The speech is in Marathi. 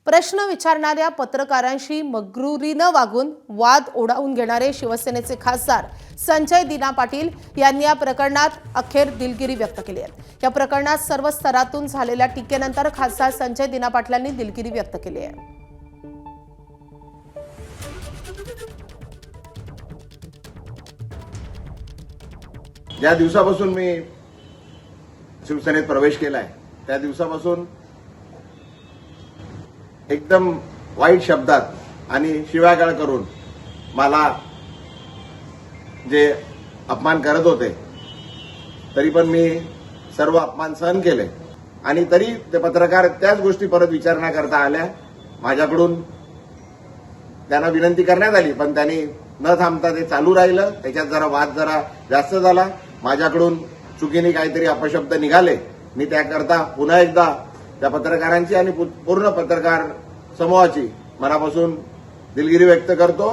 प्रश्न विचारणाऱ्या पत्रकारांशी मग्रुरीनं वागून वाद ओढावून घेणारे शिवसेनेचे खासदार संजय दिना पाटील यांनी या प्रकरणात अखेर दिलगिरी व्यक्त केली आहे। या प्रकरणात सर्व स्तरातून झालेल्या टीकेनंतर खासदार संजय दिना पाटलांनी दिलगिरी व्यक्त केली आहे। ज्या दिवसापासून मी शिवसेनेत प्रवेश केलाय त्या दिवसापासून एकदम वाईट शब्दात आणि शिव्यागाळ करून मला जे अपमान करत होते तरी पण मी सर्व अपमान सहन केले आणि तरी ते पत्रकार त्याच गोष्टी परत विचारणा करता आल्या। माझ्याकडून त्यांना विनंती करण्यात आली पण त्यांनी न थांबता ते चालू राहिलं। त्याच्यात वाद जास्त झाला। माझ्याकडून चुकीने काहीतरी अपशब्द निघाले। मी त्याकरता पुन्हा एकदा त्या पत्रकारांची आणि पूर्ण पत्रकार समूहाची मनापासून दिलगिरी व्यक्त करतो।